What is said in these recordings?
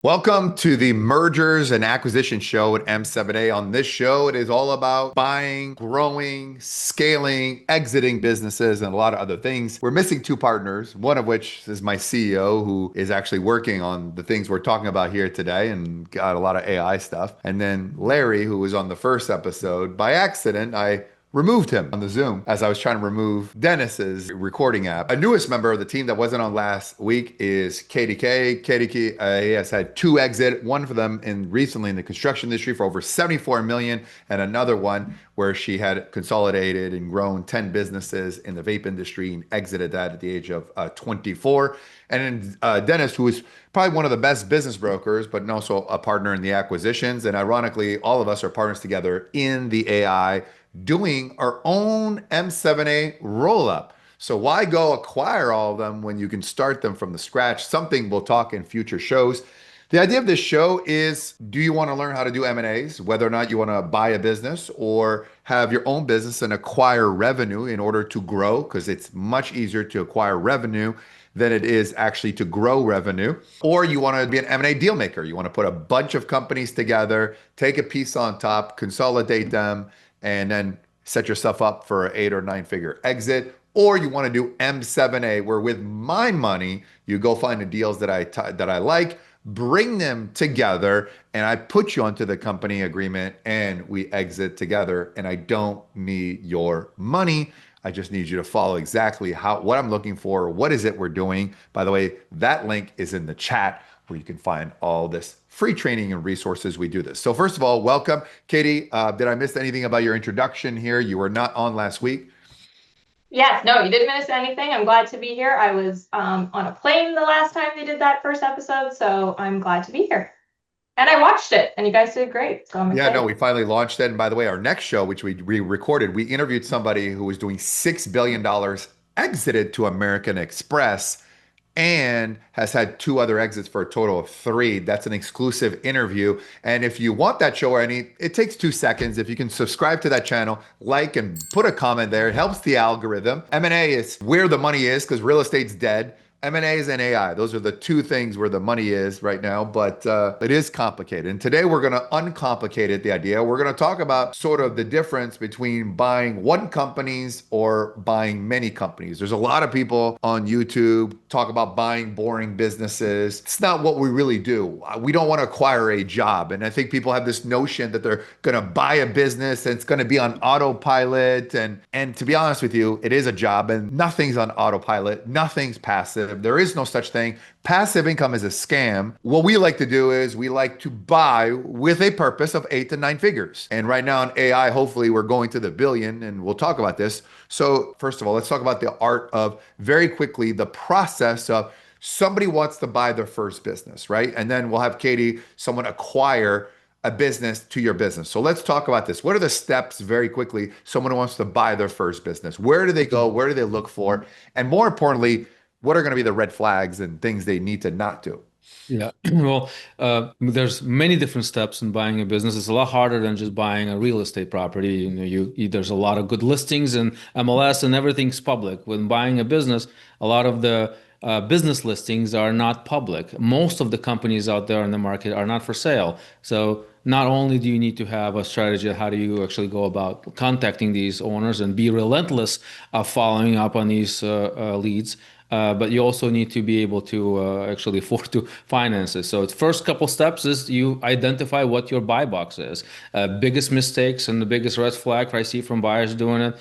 Welcome to the Mergers and Acquisition Show at M7A. On this show, it is all about buying, growing, scaling, exiting businesses, and a lot of other things. We're missing two partners, one of which is my CEO, who is actually working on the things we're talking about here today and got a lot of AI stuff. And then Larry, who was on the first episode. By accident, I removed him on the Zoom as I was trying to remove Dennis's recording app. A newest member of the team that wasn't on last week is KDK. KDK has had two exit, one for them recently in the construction industry for over 74 million, and another one where she had consolidated and grown 10 businesses in the vape industry and exited that at the age of 24. And then Dennis, who is probably one of the best business brokers, but also a partner in the acquisitions. And ironically, all of us are partners together in the AI doing our own M7A rollup. So why go acquire all of them when you can start them from the scratch? Something we'll talk in future shows. The idea of this show is, do you want to learn how to do M&As, whether or not you want to buy a business or have your own business and acquire revenue in order to grow? Because it's much easier to acquire revenue than it is actually to grow revenue. Or you want to be an M&A deal maker. You want to put a bunch of companies together, take a piece on top, consolidate them, and then set yourself up for an 8 or 9 figure exit. Or you want to do M7A, where with my money, you go find the deals that I like, bring them together, and I put you onto the company agreement and we exit together. And I don't need your money. I just need you to follow exactly what I'm looking for. What is it we're doing? By the way, that link is in the chat where you can find all this free training and resources we do this. So first of all, welcome. Katie, did I miss anything about your introduction here? You were not on last week. Yes, no, you didn't miss anything. I'm glad to be here. I was on a plane the last time they did that first episode, so I'm glad to be here. And I watched it, and you guys did great, so I'm excited. Yeah, no, we finally launched it. And by the way, our next show, which we re-recorded, we interviewed somebody who was doing $6 billion, exited to American Express, and has had 2 other exits for a total of 3. That's an exclusive interview. And if you want that show or it takes 2 seconds. If you can subscribe to that channel, like and put a comment there, it helps the algorithm. M&A is where the money is because real estate's dead. M&As and AI, those are the 2 things where the money is right now, but it is complicated. And today we're going to uncomplicate it, the idea. We're going to talk about sort of the difference between buying one companies or buying many companies. There's a lot of people on YouTube talk about buying boring businesses. It's not what we really do. We don't want to acquire a job. And I think people have this notion that they're going to buy a business and it's going to be on autopilot. And to be honest with you, it is a job and nothing's on autopilot. Nothing's passive. There is no such thing. Passive income is a scam. What we like to do is we like to buy with a purpose of 8 to 9 figures. And right now in AI, hopefully we're going to the billion, and we'll talk about this. So first of all, let's talk about the art of, very quickly, the process of somebody wants to buy their first business, right? And then we'll have Katie, someone acquire a business to your business. So let's talk about this. What are the steps, very quickly, someone who wants to buy their first business? Where do they go? Where do they look for? And more importantly, what are going to be the red flags and things they need to not do? Yeah, well, there's many different steps in buying a business. It's a lot harder than just buying a real estate property. There's a lot of good listings and MLS and everything's public. When buying a business, a lot of the business listings are not public. Most of the companies out there in the market are not for sale. So not only do you need to have a strategy, how do you actually go about contacting these owners and be relentless of following up on these leads, but you also need to be able to actually afford to finance it. So the first couple steps is you identify what your buy box is. Biggest mistakes and the biggest red flag I see from buyers doing it,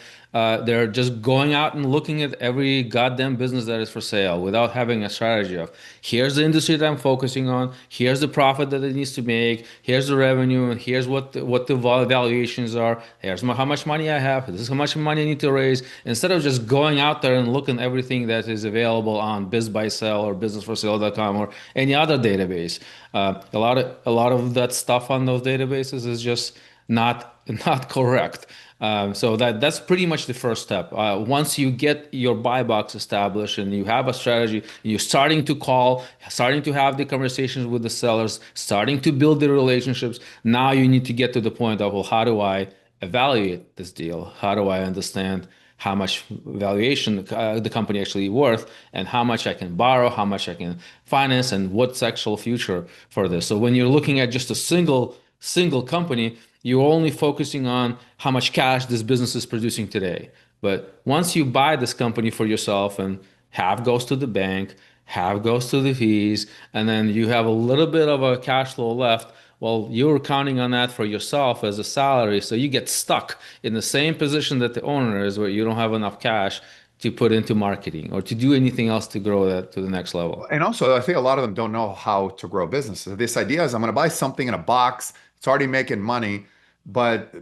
they're just going out and looking at every goddamn business that is for sale without having a strategy of, here's the industry that I'm focusing on, here's the profit that it needs to make, here's the revenue, and here's what the valuations are, here's how much money I have, this is how much money I need to raise. Instead of just going out there and looking at everything that is available on BizBuySell or businessforsale.com or any other database. A lot of that stuff on those databases is just not correct. So that's pretty much the first step. Once you get your buy box established and you have a strategy, you're starting to call, starting to have the conversations with the sellers, starting to build the relationships. Now you need to get to the point of, well, how do I evaluate this deal? How do I understand how much valuation the company actually worth, and how much I can borrow, how much I can finance, and what's actual future for this. So when you're looking at just a single company, you're only focusing on how much cash this business is producing today. But once you buy this company for yourself and half goes to the bank, half goes to the fees, and then you have a little bit of a cash flow left, well, you're counting on that for yourself as a salary. So you get stuck in the same position that the owner is, where you don't have enough cash to put into marketing or to do anything else to grow that to the next level. And also, I think a lot of them don't know how to grow businesses. This idea is I'm going to buy something in a box, it's already making money, but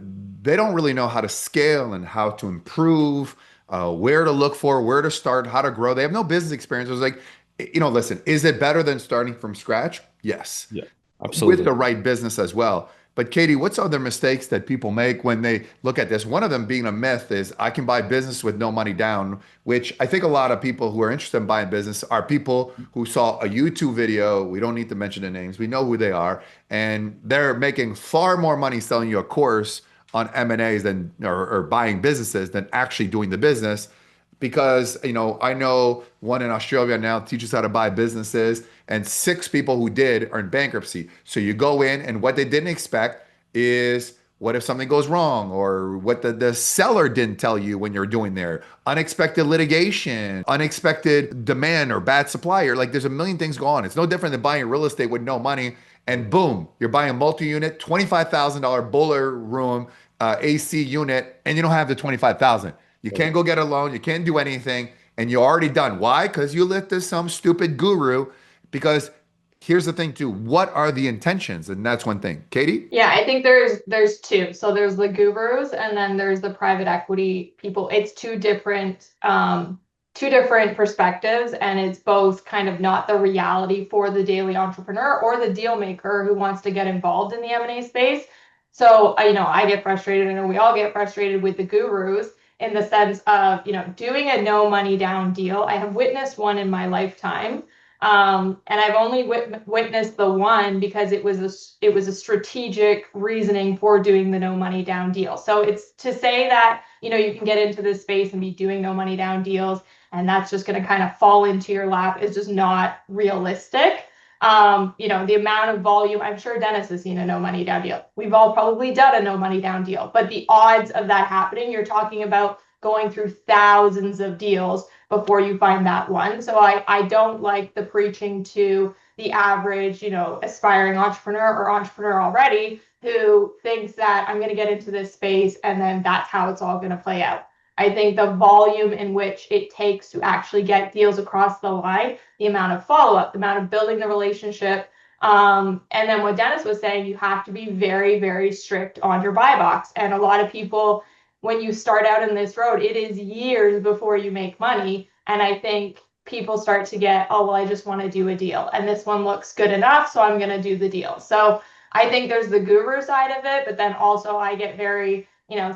they don't really know how to scale and how to improve, where to look for, where to start, how to grow. They have no business experience. It was like, listen, is it better than starting from scratch? Yes, Yeah, with absolutely. the right business as well. But Katie, what's other mistakes that people make when they look at this? One of them being a myth is I can buy business with no money down, which I think a lot of people who are interested in buying business are people who saw a YouTube video. We don't need to mention the names. We know who they are. And they're making far more money selling you a course on M&As than or buying businesses than actually doing the business because I know one in Australia now teaches how to buy businesses, and 6 people who did are in bankruptcy. So you go in, and what they didn't expect is what if something goes wrong, or what the seller didn't tell you when you're doing there, unexpected litigation, unexpected demand, or bad supplier. Like there's a million things go on. It's no different than buying real estate with no money, and boom, you're buying a multi-unit, $25,000 boiler room, AC unit, and you don't have the 25,000. You can't go get a loan. You can't do anything. And you're already done. Why? Because you listened to some stupid guru. Because here's the thing, too. What are the intentions? And that's one thing. Katie? Yeah, I think there's two. So there's the gurus and then there's the private equity people. It's two different perspectives, and it's both kind of not the reality for the daily entrepreneur or the deal maker who wants to get involved in the M&A space. So I get frustrated. I know we all get frustrated with the gurus in the sense of, doing a no money down deal. I have witnessed one in my lifetime. And I've only witnessed the one because it was a strategic reasoning for doing the no money down deal. So it's to say that, you can get into this space and be doing no money down deals, and that's just going to kind of fall into your lap is just not realistic. The amount of volume, I'm sure Dennis has seen a no money down deal. We've all probably done a no money down deal, but the odds of that happening, you're talking about going through thousands of deals before you find that one. So I don't like the preaching to the average, aspiring entrepreneur or entrepreneur already who thinks that I'm going to get into this space and then that's how it's all going to play out. I think the volume in which it takes to actually get deals across the line, the amount of follow-up, the amount of building the relationship, and then what Dennis was saying, you have to be very, very strict on your buy box. And a lot of people, when you start out in this road, it is years before you make money. And I think people start to get, oh, well, I just want to do a deal. And this one looks good enough, so I'm going to do the deal. So I think there's the guru side of it, but then also I get very,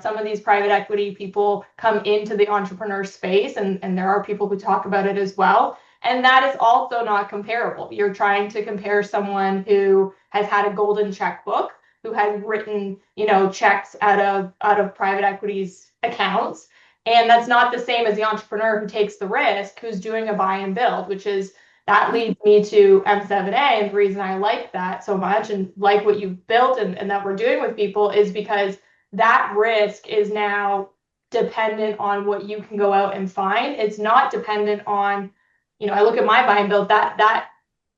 some of these private equity people come into the entrepreneur space, and there are people who talk about it as well. And that is also not comparable. You're trying to compare someone who has had a golden checkbook, who has written, checks out of private equity's accounts. And that's not the same as the entrepreneur who takes the risk, who's doing a buy and build, which is that leads me to M7A. And the reason I like that so much and like what you've built and that we're doing with people is because that risk is now dependent on what you can go out and find. It's not dependent on, I look at my buy and build, that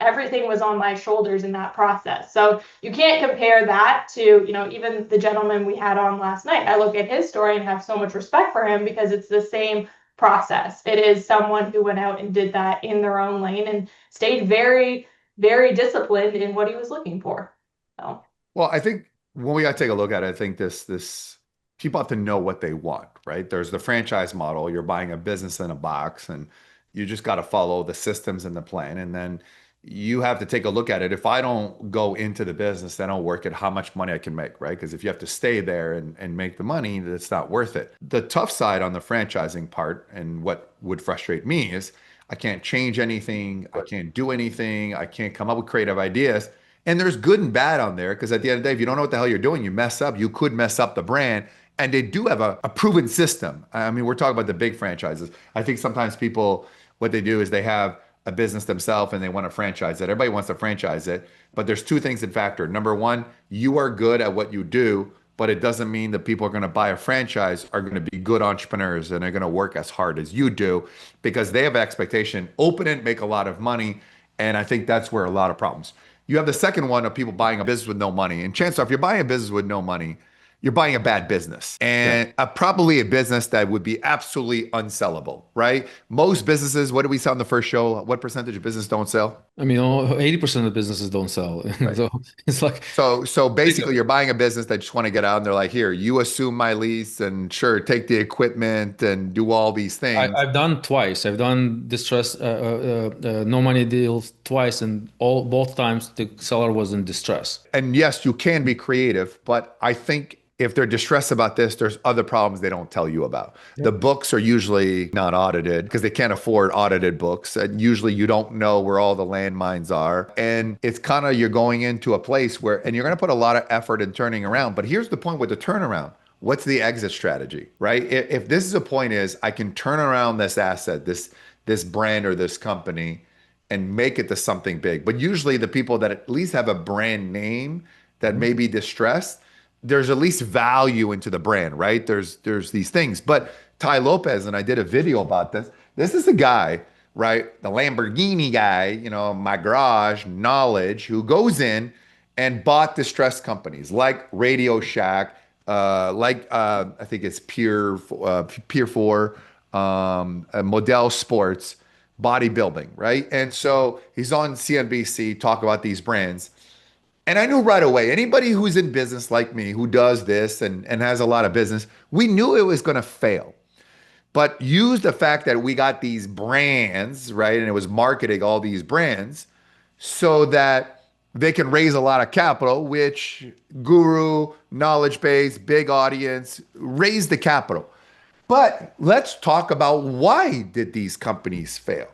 everything was on my shoulders in that process. So you can't compare that to, even the gentleman we had on last night. I look at his story and have so much respect for him because it's the same process. It is someone who went out and did that in their own lane and stayed very, very disciplined in what he was looking for. So. Well, I think when we got to take a look at it, I think this people have to know what they want, right? There's the franchise model. You're buying a business in a box, and you just got to follow the systems and the plan. And then you have to take a look at it. If I don't go into the business, then I'll work at how much money I can make, right? Because if you have to stay there and make the money, that's not worth it. The tough side on the franchising part, and what would frustrate me is I can't change anything. I can't do anything. I can't come up with creative ideas. And there's good and bad on there because at the end of the day, if you don't know what the hell you're doing, you mess up. You could mess up the brand And they do have a proven system. I mean, we're talking about the big franchises. I think sometimes people, what they do is they have a business themselves and they want to franchise it. Everybody wants to franchise it, but there's two things that factor. Number one, you are good at what you do, but it doesn't mean that people are going to buy a franchise are going to be good entrepreneurs and they're going to work as hard as you do because they have expectation, open it, make a lot of money. And I think that's where a lot of problems. You have the second one of people buying a business with no money. And chances are, if you're buying a business with no money, you're buying a bad business and probably a business that would be absolutely unsellable, right? Most businesses, what did we saw on the first show? What percentage of business don't sell? I mean, 80% of businesses don't sell. Right. So it's like, So basically you're buying a business that just want to get out and they're like, here, you assume my lease and sure, take the equipment and do all these things. I've done twice. I've done distress, no money deals twice, and both times the seller was in distress. And yes, you can be creative, but I think if they're distressed about this, there's other problems they don't tell you about. The books are usually not audited because they can't afford audited books. And usually you don't know where all the landmines are. And it's kind of you're going into a place where, and you're going to put a lot of effort in turning around. But here's the point with the turnaround. What's the exit strategy, right? If this is a point is I can turn around this asset, this brand or this company and make it to something big. But usually the people that at least have a brand name that may be distressed, there's at least value into the brand, right? There's these things. But Ty Lopez, and I did a video about this. This is the guy, right? The Lamborghini guy, my garage knowledge, who goes in and bought distressed companies like Radio Shack, I think it's Pier 4, Model Sports, bodybuilding, right? And so he's on CNBC talk about these brands. And I knew right away, anybody who's in business like me, who does this and has a lot of business, we knew it was going to fail. But use the fact that we got these brands, right? And it was marketing all these brands so that they can raise a lot of capital, which guru, knowledge base, big audience, raise the capital. But let's talk about why did these companies fail?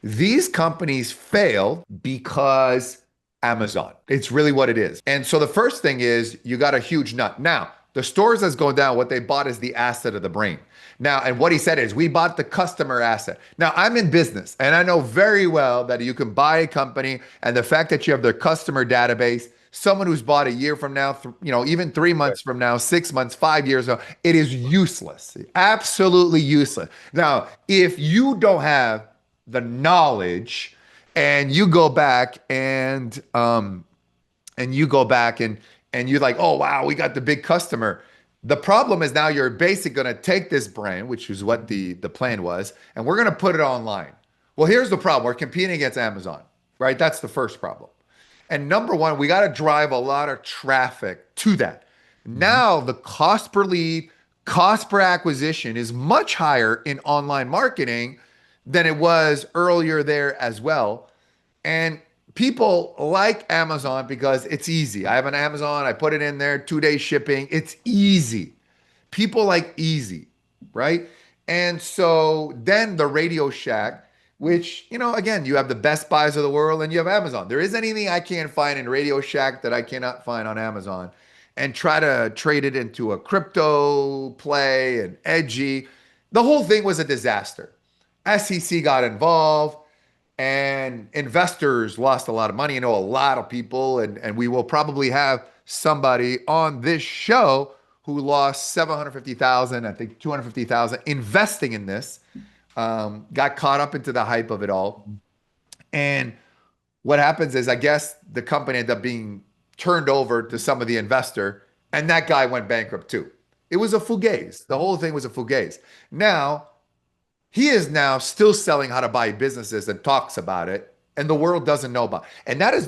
These companies failed because Amazon. It's really what it is. And so the first thing is you got a huge nut. Now, the stores that's going down, what they bought is the asset of the brain. Now, and what he said is we bought the customer asset. Now, I'm in business and I know very well that you can buy a company and the fact that you have their customer database, someone who's bought a year from now, even 3 months from now, 6 months, 5 years ago, it is useless, absolutely useless. Now, if you don't have the knowledge and you go back and you're like, oh wow, we got the big customer. The problem is now you're basically going to take this brand, which is what the plan was, and we're going to put it online. Well, here's the problem. We're competing against Amazon, right? That's the first problem. And number one, we got to drive a lot of traffic to that. Now the cost per lead, cost per acquisition is much higher in online marketing than it was earlier there as well. And people like Amazon because it's easy. I have an Amazon, I put it in there, 2-day shipping. It's easy. People like easy, right? And so then the Radio Shack, which, again, you have the Best Buys of the world and you have Amazon. There is anything I can't find in Radio Shack that I cannot find on Amazon, and try to trade it into a crypto play and edgy. The whole thing was a disaster. SEC got involved and investors lost a lot of money. I know a lot of people, and we will probably have somebody on this show who lost 750,000, I think 250,000 investing in this, got caught up into the hype of it all. And what happens is, I guess the company ended up being turned over to some of the investor, and that guy went bankrupt too. It was a fugazi. The whole thing was a fugazi. Now, he is now still selling how to buy businesses and talks about it, and the world doesn't know about it. And that is,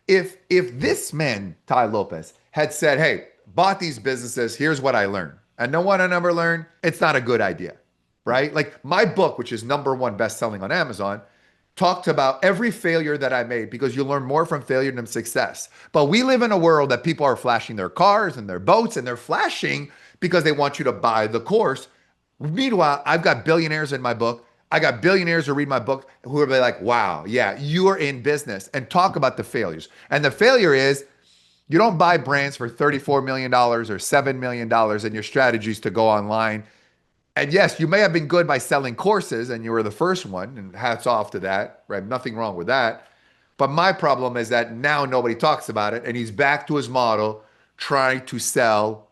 if this man, Ty Lopez, had said, hey, bought these businesses, here's what I learned. And know what I never learned? It's not a good idea, right? Like my book, which is #1 best-selling on Amazon, talked about every failure that I made, because you learn more from failure than success. But we live in a world that people are flashing their cars and their boats, and they're flashing because they want you to buy the course. Meanwhile, I've got billionaires in my book. I got billionaires who read my book who are like, wow, yeah, you are in business, and talk about the failures. And the failure is You don't buy brands for $34 million or $7 million and your strategy is to go online. And yes, you may have been good by selling courses and you were the first one, and hats off to that, right? Nothing wrong with that. But my problem is that now nobody talks about it and he's back to his model trying to sell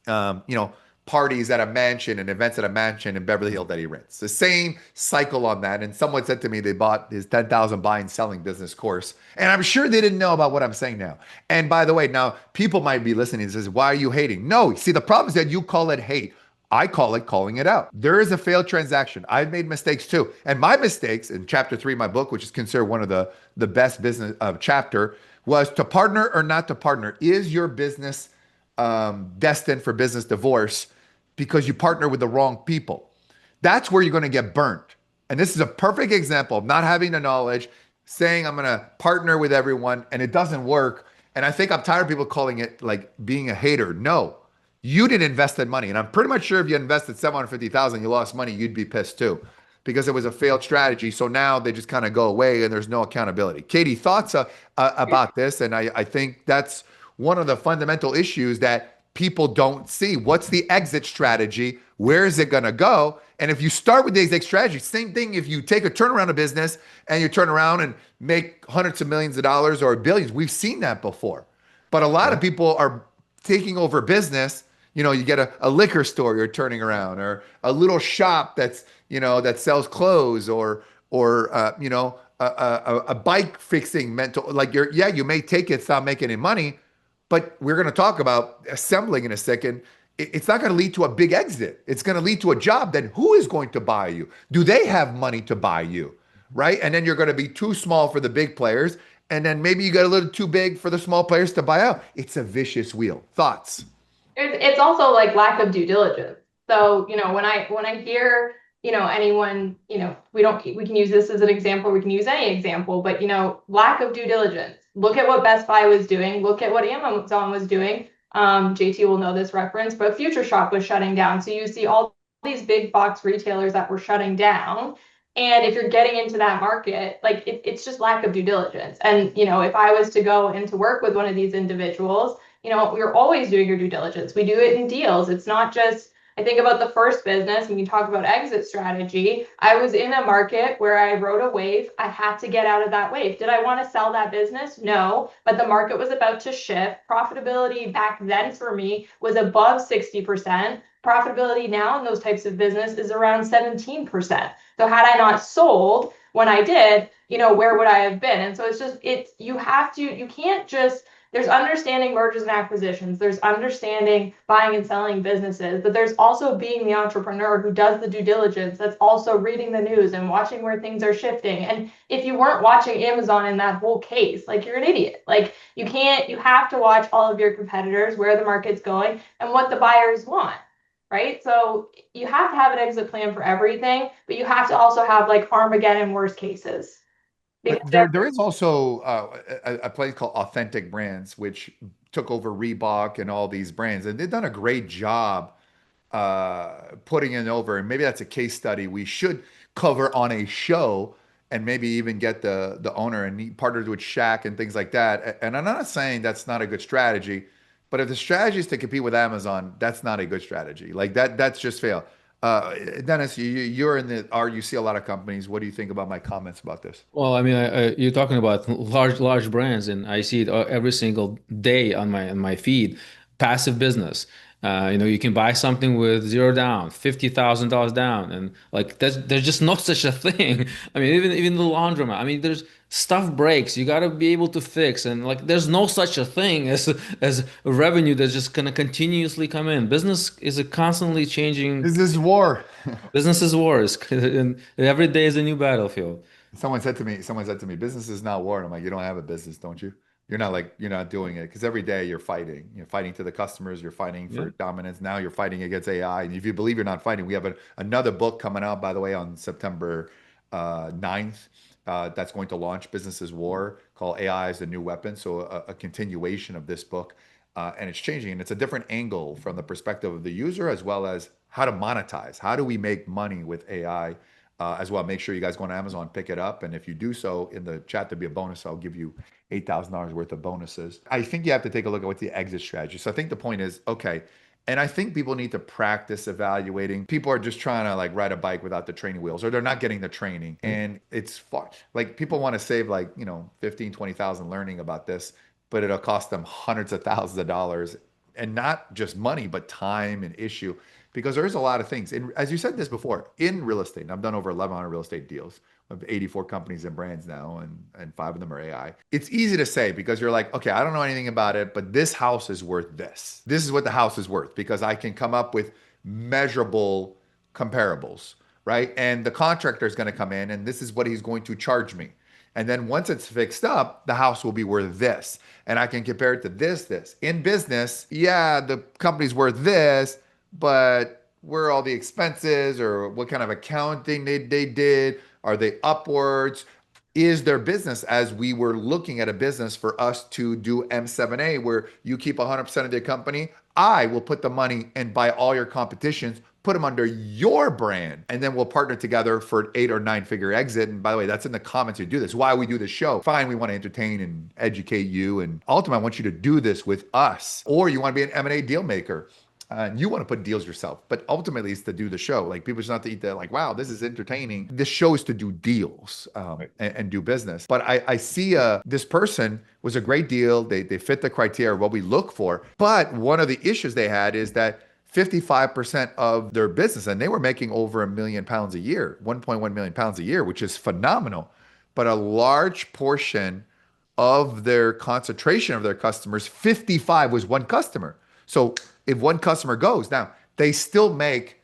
you know, parties at a mansion and events at a mansion in Beverly Hills that he rents. The same cycle on that. And someone said to me they bought his 10,000 buying selling business course. And I'm sure they didn't know about what I'm saying now. And by the way, now people might be listening and says, why are you hating? No, see, the problem is that you call it hate. I call it calling it out. There is a failed transaction. I've made mistakes too. And my mistakes in chapter 3 of my book, which is considered one of the best business chapter, was to partner or not to partner. Is your business destined for business divorce because you partner with the wrong people? That's where you're going to get burnt. And this is a perfect example of not having the knowledge, saying I'm going to partner with everyone, and it doesn't work. And I think I'm tired of people calling it like being a hater. No, you didn't invest in money. And I'm pretty much sure if you invested 750,000, you lost money, you'd be pissed too because it was a failed strategy. So now they just kind of go away and there's no accountability. Katie, thoughts about this? And I think that's one of the fundamental issues that people don't see. What's the exit strategy? Where is it going to go? And if you start with the exit strategy, same thing if you take a turnaround of business and you turn around and make hundreds of millions of dollars or billions. We've seen that before. But a lot of people are taking over business. You know, you get a liquor store you're turning around, or a little shop that's, you know, that sells clothes, or you know, a bike fixing mental, like you're, yeah, you may take it, stop making any money, but we're going to talk about assembling in a second. It's not going to lead to a big exit. It's going to lead to a job. Then who is going to buy you? Do they have money to buy you? Right? And then you're going to be too small for the big players. And then maybe you get a little too big for the small players to buy out. It's a vicious wheel. Thoughts? It's also like lack of due diligence. So, you know, when I hear, you know, anyone, you know, we can use this as an example, we can use any example, but you know, lack of due diligence. Look at what Best Buy was doing, look at what Amazon was doing. JT will know this reference, but Future Shop was shutting down. So you see all these big box retailers that were shutting down. And if you're getting into that market, like it's just lack of due diligence. And, you know, if I was to go into work with one of these individuals, you know, we're always doing your due diligence. We do it in deals. It's not just, I think about the first business, and you talk about exit strategy. I was in a market where I rode a wave. I had to get out of that wave. Did I want to sell that business? No, but the market was about to shift. Profitability back then for me was above 60%. Profitability now in those types of business is around 17%. So had I not sold when I did, you know, where would I have been? And so you have to, you can't just, there's understanding mergers and acquisitions, there's understanding buying and selling businesses, but there's also being the entrepreneur who does the due diligence, that's also reading the news and watching where things are shifting. And if you weren't watching Amazon in that whole case, like you're an idiot. Like you have to watch all of your competitors, where the market's going and what the buyers want. Right. So you have to have an exit plan for everything, but you have to also have like Armageddon worst cases. But Because there is also a place called Authentic Brands, which took over Reebok and all these brands, and they've done a great job putting it over. And maybe that's a case study we should cover on a show, and maybe even get the owner and he partners with Shaq and things like that. And I'm not saying that's not a good strategy, but if the strategy is to compete with Amazon, that's not a good strategy. Like that's just fail. Dennis, you're in the R. You see a lot of companies. What do you think about my comments about this? Well, I mean, you're talking about large brands, and I see it every single day on my feed. Passive business. You know, you can buy something with zero down, $50,000 down, and like there's just no such a thing. I mean, even the laundromat. I mean, there's stuff breaks. You got to be able to fix, and like there's no such a thing as revenue that's just gonna continuously come in. Business is a constantly changing. This is war. Business is wars, and every day is a new battlefield. Someone said to me, business is not war. And I'm like, you don't have a business, don't you? You're not doing it because every day you're fighting. You're fighting to the customers. You're fighting Yeah. for dominance. Now you're fighting against AI. And if you believe you're not fighting, we have another book coming out, by the way, on September 9th. That's going to launch Business's War, called AI is the New Weapon. So a continuation of this book. And it's changing. And it's a different angle from the perspective of the user as well as how to monetize. How do we make money with AI? as well. Make sure you guys go on Amazon, pick it up. And if you do so in the chat, there'll be a bonus. I'll give you $8,000 worth of bonuses. I think you have to take a look at what's the exit strategy. So I think the point is, okay, and I think people need to practice evaluating. People are just trying to like ride a bike without the training wheels, or they're not getting the training. And it's far, like people want to save like, 15, 20,000 learning about this, but it'll cost them hundreds of thousands of dollars, and not just money, but time and issue, because there's a lot of things. And as you said this before, in real estate, and I've done over 1,100 real estate deals. I have 84 companies and brands now, and 5 of them are AI. It's easy to say because you're like, okay, I don't know anything about it, but this house is worth this. This is what the house is worth because I can come up with measurable comparables, right? And the contractor is going to come in and this is what he's going to charge me. And then once it's fixed up, the house will be worth this. And I can compare it to this. In business, yeah, the company's worth this, but where are all the expenses, or what kind of accounting they did? Are they upwards? Is their business, as we were looking at a business for us to do M7A, where you keep 100% of the company, I will put the money and buy all your competitions, put them under your brand, and then we'll partner together for an 8 or 9 figure exit. And by the way, that's in the comments. You do this. Why we do this show? Fine, we want to entertain and educate you, and ultimately, I want you to do this with us. Or you want to be an M&A deal maker. And you want to put deals yourself, but ultimately it's to do the show. Like people just not to eat that, like, wow, this is entertaining. This show is to do deals and do business. But I see this person was a great deal. They fit the criteria of what we look for. But one of the issues they had is that 55% of their business, and they were making over £1 million a year, 1.1 million pounds a year, which is phenomenal. But a large portion of their concentration of their customers, 55 was one customer. So if one customer goes, now they still make,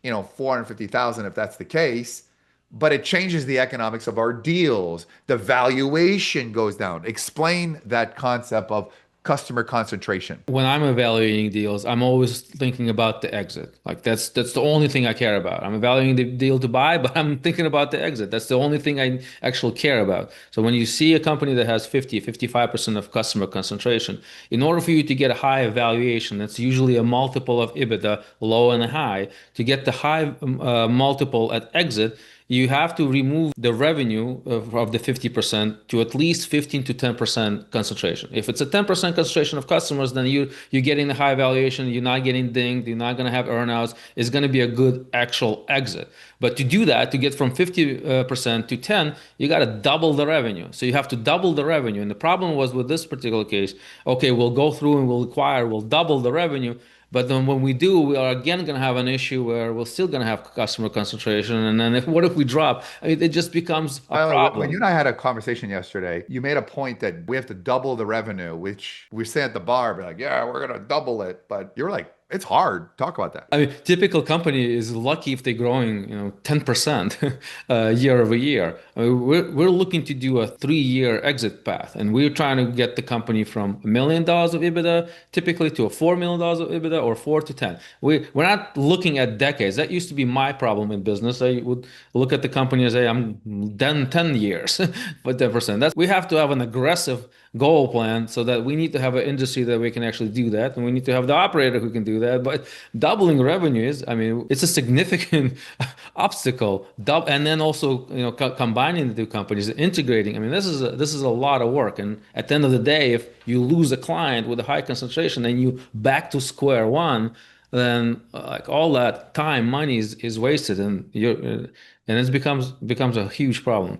450,000 if that's the case, but it changes the economics of our deals. The valuation goes down. Explain that concept of customer concentration. When I'm evaluating deals, I'm always thinking about the exit. Like that's the only thing I care about. I'm evaluating the deal to buy, but I'm thinking about the exit. That's the only thing I actually care about. So when you see a company that has 55% of customer concentration, in order for you to get a high valuation, that's usually a multiple of EBITDA, low and high. To get the high multiple at exit, you have to remove the revenue of the 50% to at least 15 to 10% concentration. If it's a 10% concentration of customers, then you're getting the high valuation, you're not getting dinged, you're not going to have earnouts. It's going to be a good actual exit. But to do that, to get from 50% to 10, you got to double the revenue. So you have to double the revenue. And the problem was with this particular case, okay, we'll go through and we'll double the revenue. But then when we do, we are again going to have an issue where we're still going to have customer concentration. And then what if we drop? I mean, it just becomes a problem. When you and I had a conversation yesterday, you made a point that we have to double the revenue, which we say at the bar, we're like, yeah, we're going to double it. But you're like, it's hard. Talk about that. I mean, typical company is lucky if they're growing, 10% year over year. I mean, we're looking to do a 3-year exit path, and we're trying to get the company from $1 million of EBITDA typically to a $4 million of EBITDA, or 4 to 10. We're not looking at decades. That used to be my problem in business. I would look at the company and say, I'm done 10 years, but 10%. We have to have an aggressive goal plan, so that we need to have an industry that we can actually do that, and we need to have the operator who can do that. But doubling revenues, I mean, it's a significant obstacle. And then also, combining the two companies, integrating. I mean, this is a lot of work. And at the end of the day, if you lose a client with a high concentration and you back to square one, then like all that time, money is wasted, and it becomes a huge problem.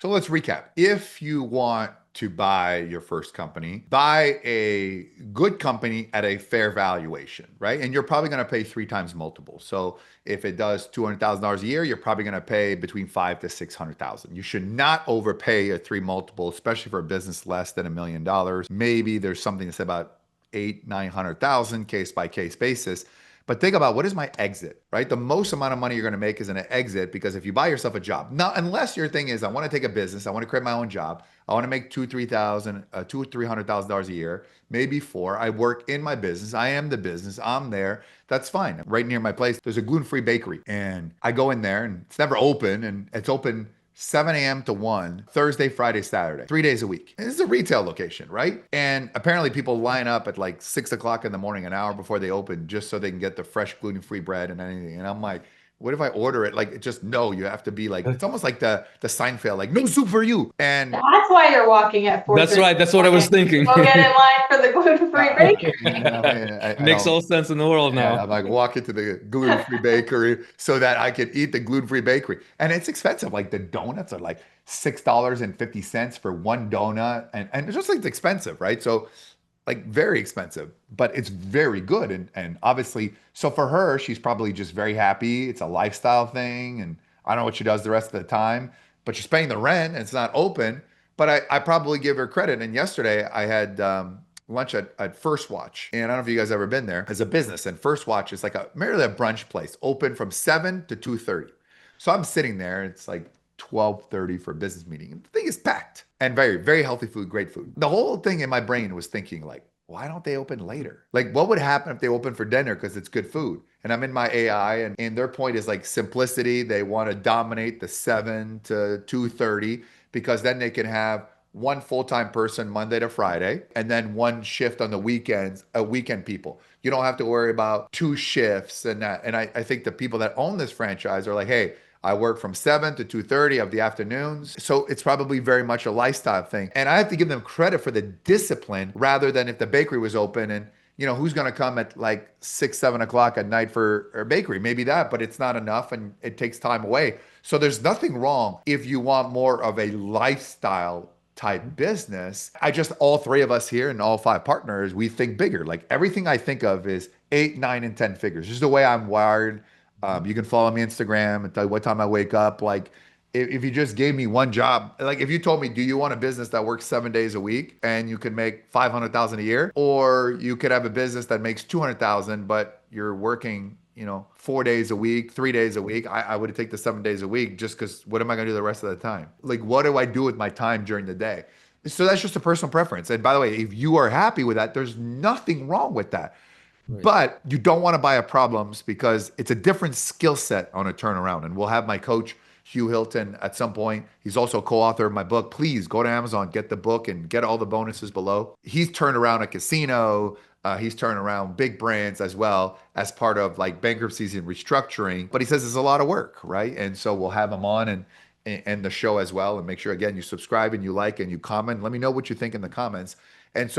So let's recap. If you want to buy your first company, buy a good company at a fair valuation, right? And you're probably going to pay 3 times multiple. So if it does $200,000 a year, you're probably going to pay between 5 to 600,000. You should not overpay a 3 multiple, especially for a business less than $1 million. Maybe there's something to say about 8, 900,000 case by case basis. But think about, what is my exit, right? The most amount of money you're going to make is an exit, because if you buy yourself a job, now, unless your thing is, I want to take a business, I want to create my own job, I want to make $200,000 a year, maybe 4. I work in my business, I am the business, I'm there. That's fine. Right near my place, there's a gluten-free bakery, and I go in there, and it's never open, and it's open 7 a.m. to 1, Thursday, Friday, Saturday, 3 days a week. And this is a retail location, right? And apparently people line up at like 6 o'clock in the morning, an hour before they open, just so they can get the fresh gluten-free bread and anything. And I'm like, What if I order it? Like, just no, you have to be like, it's almost like the Seinfeld, like, no soup for you. And That's why you're walking at 4:30 That's right. That's what I was thinking. Go get in line for the gluten-free bakery. I Makes don't. all sense in the world Yeah, now. I'm like walk into the gluten-free bakery so that I can eat the gluten-free bakery. And it's expensive. Like the donuts are like $6.50 for one donut. And it's just like it's expensive, right? So like very expensive, but it's very good. And obviously, so for her, she's probably just very happy. It's a lifestyle thing. And I don't know what she does the rest of the time, but she's paying the rent and it's not open. But I probably give her credit. And yesterday I had lunch at First Watch. And I don't know if you guys ever been there as a business. And First Watch is like a merely a brunch place, open from 7 to 2:30. So I'm sitting there, it's like 12:30 for a business meeting. And the thing is packed and very, very healthy food, great food. The whole thing in my brain was thinking like, why don't they open later? Like, what would happen if they open for dinner because it's good food? And I'm in my AI, and their point is like simplicity. They want to dominate the 7 to 2:30 because then they can have one full-time person Monday to Friday, and then one shift on the weekends, weekend people. You don't have to worry about two shifts and that. And I think the people that own this franchise are like, hey, I work from 7 to 2:30 of the afternoons. So it's probably very much a lifestyle thing. And I have to give them credit for the discipline rather than if the bakery was open and who's going to come at like 6, 7 o'clock at night for a bakery? Maybe that, but it's not enough and it takes time away. So there's nothing wrong if you want more of a lifestyle type business. All three of us here and all five partners, we think bigger. Like everything I think of is 8, 9, and 10 figures. This is the way I'm wired. You can follow me Instagram and tell you what time I wake up. Like if you just gave me one job, like if you told me, do you want a business that works 7 days a week and you could make 500,000 a year, or you could have a business that makes 200,000, but you're working, 4 days a week, 3 days a week. I would take the 7 days a week just because what am I going to do the rest of the time? Like, what do I do with my time during the day? So that's just a personal preference. And by the way, if you are happy with that, there's nothing wrong with that. Right. But you don't want to buy up problems because it's a different skill set on a turnaround. And we'll have my coach, Hugh Hilton, at some point. He's also a co-author of my book. Please go to Amazon, get the book, and get all the bonuses below. He's turned around a casino. He's turned around big brands as well as part of like bankruptcies and restructuring. But he says it's a lot of work, right? And so we'll have him on and the show as well. And make sure, again, you subscribe and you like and you comment. Let me know what you think in the comments. And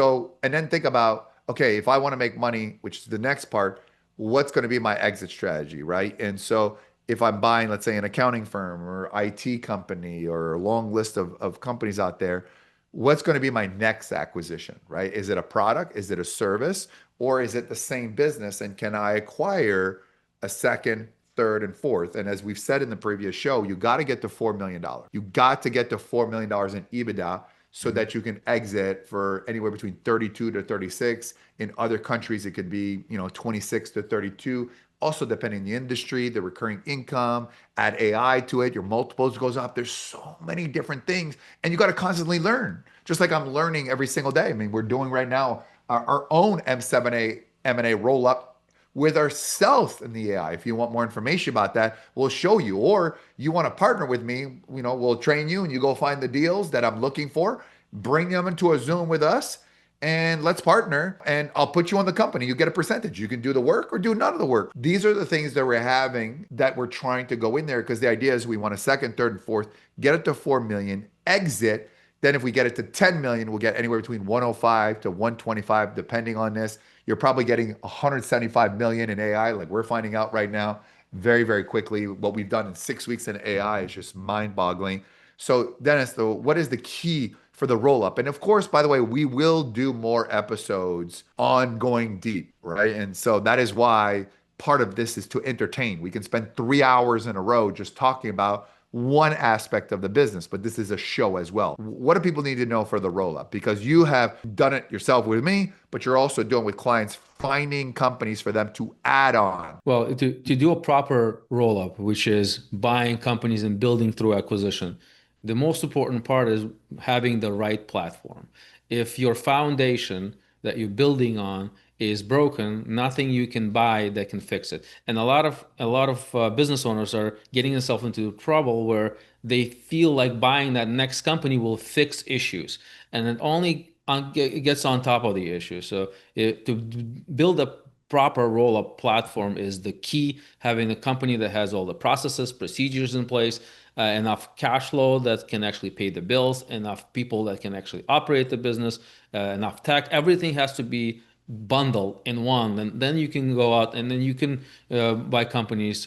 then think about, okay, if I want to make money, which is the next part, what's going to be my exit strategy, right? And so if I'm buying, let's say, an accounting firm or IT company or a long list of companies out there, what's going to be my next acquisition, right? Is it a product? Is it a service? Or is it the same business? And can I acquire a second, third, and fourth? And as we've said in the previous show, you got to get to $4 million. You got to get to $4 million in EBITDA so that you can exit for anywhere between 32 to 36. In other countries, it could be, 26 to 32. Also, depending on the industry, the recurring income, add AI to it, your multiples goes up. There's so many different things, and you got to constantly learn. Just like I'm learning every single day. I mean, we're doing right now our own M7A M&A roll up with ourselves in the AI. If you want more information about that, we'll show you. Or you want to partner with me, we'll train you and you go find the deals that I'm looking for, bring them into a Zoom with us, and let's partner. And I'll put you on the company. You get a percentage. You can do the work or do none of the work. These are the things that we're having that we're trying to go in there because the idea is we want a second, third, and fourth, get it to 4 million, exit. Then if we get it to 10 million, we'll get anywhere between 105 to 125, depending on this. You're probably getting 175 million in AI, like we're finding out right now, very, very quickly. What we've done in 6 weeks in AI is just mind-boggling. So, Dennis, what is the key for the roll up? And of course, by the way, we will do more episodes on going deep, right? And so that is why part of this is to entertain. We can spend 3 hours in a row just talking about one aspect of the business, but this is a show as well. What do people need to know for the roll up? Because you have done it yourself with me, but you're also doing with clients, finding companies for them to add on. Well, to do a proper roll up, which is buying companies and building through acquisition, the most important part is having the right platform. If your foundation that you're building on is broken, nothing you can buy that can fix it. And a lot of business owners are getting themselves into trouble where they feel like buying that next company will fix issues, and it only gets on top of the issue. So to build a proper roll-up platform is the key. Having a company that has all the processes, procedures in place, enough cash flow that can actually pay the bills, enough people that can actually operate the business, enough tech. Everything has to be bundled in one, and then you can go out and then you can buy companies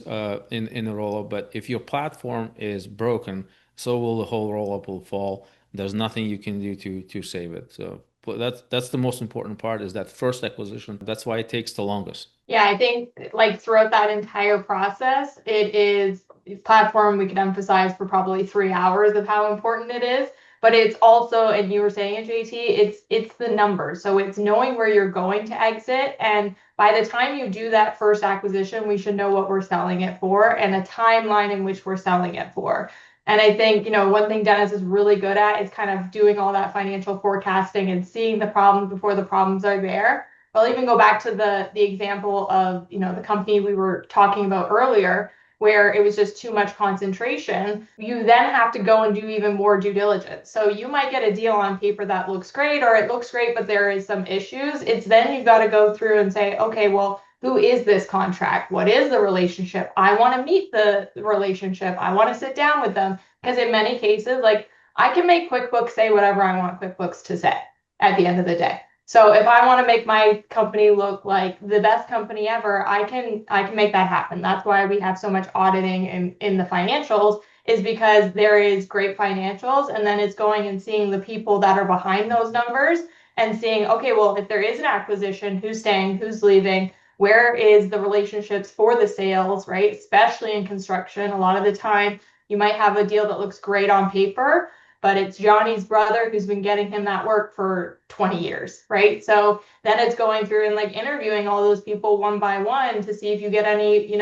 in a roll-up. But if your platform is broken, so will the whole roll-up will fall. There's nothing you can do to save it. So but that's the most important part, is that first acquisition. That's why it takes the longest. Yeah, I think like throughout that entire process, it is platform we could emphasize for probably 3 hours of how important it is. But it's also, and you were saying it, JT, it's the numbers. So it's knowing where you're going to exit. And by the time you do that first acquisition, we should know what we're selling it for and a timeline in which we're selling it for. And I think, one thing Dennis is really good at is kind of doing all that financial forecasting and seeing the problems before the problems are there. I'll even go back to the example of, the company we were talking about earlier, where it was just too much concentration. You then have to go and do even more due diligence. So you might get a deal on paper that looks great, or it looks great, but there is some issues. It's then you've got to go through and say, okay, well, who is this contract? What is the relationship? I want to meet the relationship. I want to sit down with them. Because in many cases, like I can make QuickBooks say whatever I want QuickBooks to say at the end of the day. So if I want to make my company look like the best company ever, I can make that happen. That's why we have so much auditing in the financials, is because there is great financials, and then it's going and seeing the people that are behind those numbers and seeing, okay, well, if there is an acquisition, who's staying, who's leaving, where is the relationships for the sales, right? Especially in construction, a lot of the time you might have a deal that looks great on paper, but it's Johnny's brother who's been getting him that work for 20 years, right? So then it's going through and like interviewing all those people one by one to see if you get any,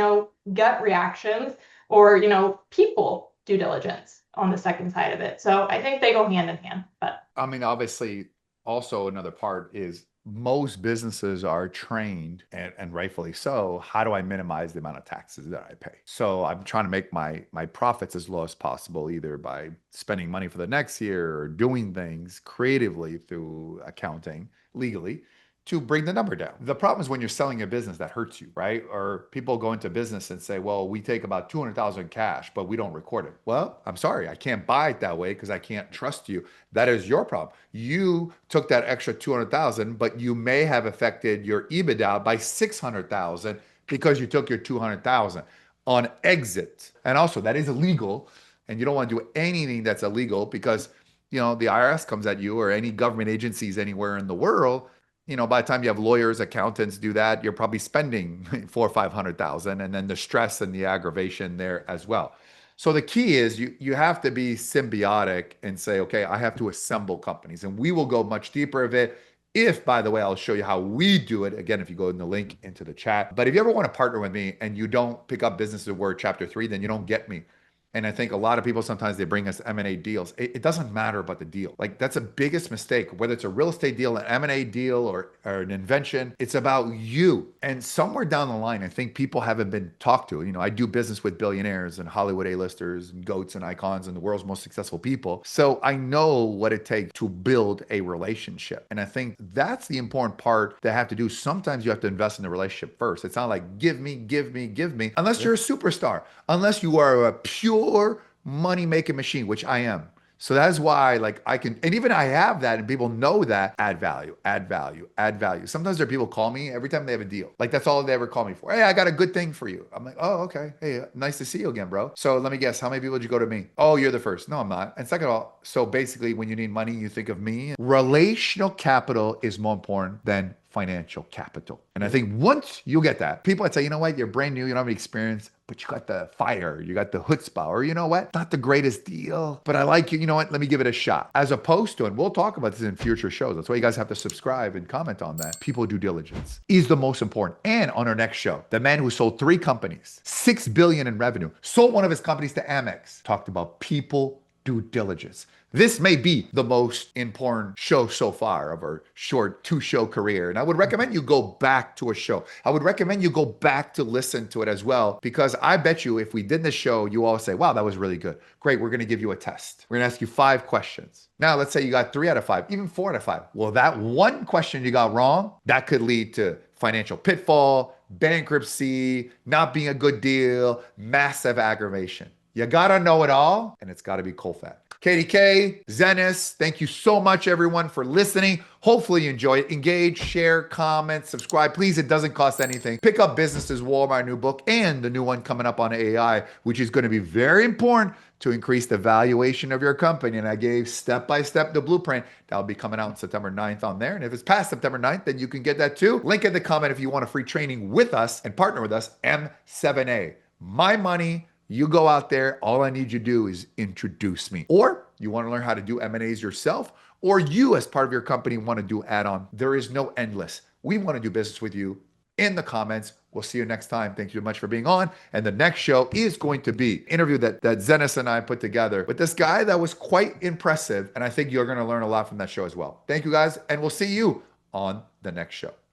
gut reactions or, people due diligence on the second side of it. So I think they go hand in hand. But I mean, obviously, also another part is most businesses are trained, and rightfully so. How do I minimize the amount of taxes that I pay? So I'm trying to make my profits as low as possible, either by spending money for the next year or doing things creatively through accounting, legally, to bring the number down. The problem is when you're selling a business that hurts you, right? Or people go into business and say, well, we take about 200,000 cash, but we don't record it. Well, I'm sorry, I can't buy it that way because I can't trust you. That is your problem. You took that extra 200,000, but you may have affected your EBITDA by 600,000 because you took your 200,000 on exit. And also that is illegal. And you don't want to do anything that's illegal because, the IRS comes at you, or any government agencies anywhere in the world. By the time you have lawyers, accountants do that, you're probably spending 400,000 or 500,000, and then the stress and the aggravation there as well. So the key is you have to be symbiotic and say, okay, I have to assemble companies, and we will go much deeper of it. If, by the way, I'll show you how we do it. Again, if you go in the link into the chat. But if you ever want to partner with me and you don't pick up Business at Work Chapter 3, then you don't get me. And I think a lot of people, sometimes they bring us M&A deals. It doesn't matter about the deal. Like, that's the biggest mistake, whether it's a real estate deal, an M&A deal, or an invention. It's about you. And somewhere down the line, I think people haven't been talked to. I do business with billionaires and Hollywood A-listers and goats and icons and the world's most successful people. So I know what it takes to build a relationship. And I think that's the important part they have to do. Sometimes you have to invest in the relationship first. It's not like give me, unless you're a superstar, unless you are a pure money-making machine, which I am. So that's why, I can, and even I have that, and people know that, add value, add value, add value. Sometimes there are people call me every time they have a deal. That's all they ever call me for. Hey, I got a good thing for you. I'm like, oh, okay. Hey, nice to see you again, bro. So let me guess, how many people did you go to me? Oh, you're the first. No, I'm not. And second of all, so basically when you need money, you think of me. Relational capital is more important than financial capital. And I think once you get that, people would say, you know what, you're brand new, you don't have any experience, but you got the fire, you got the chutzpah, or you know what, not the greatest deal, but I like you, you know what, let me give it a shot. As opposed to, and we'll talk about this in future shows, that's why you guys have to subscribe and comment on that, people due diligence is the most important. And on our next show, the man who sold 3 companies, $6 billion in revenue, sold one of his companies to Amex, talked about people due diligence. This may be the most important show so far of our short 2-show career. And I would recommend you go back to a show. I would recommend you go back to listen to it as well, because I bet you if we did this show, you all say, wow, that was really good. Great, we're gonna give you a test. We're gonna ask you 5 questions. Now, let's say you got 3 out of 5, even 4 out of 5. Well, that one question you got wrong, that could lead to financial pitfall, bankruptcy, not being a good deal, massive aggravation. You gotta know it all, and it's gotta be cold fat. KDK, Zenis, thank you so much, everyone, for listening. Hopefully you enjoy it. Engage, share, comment, subscribe. Please, it doesn't cost anything. Pick up Businesses War, my new book, and the new one coming up on AI, which is going to be very important to increase the valuation of your company. And I gave step-by-step the blueprint. That'll be coming out on September 9th on there. And if it's past September 9th, then you can get that too. Link in the comment if you want a free training with us and partner with us, M7A. My money. You go out there, all I need you to do is introduce me. Or you want to learn how to do M&As yourself, or you as part of your company want to do add-on. There is no endless. We want to do business with you. In the comments. We'll see you next time. Thank you so much for being on. And the next show is going to be an interview that Zenis and I put together with this guy that was quite impressive. And I think you're going to learn a lot from that show as well. Thank you guys. And we'll see you on the next show.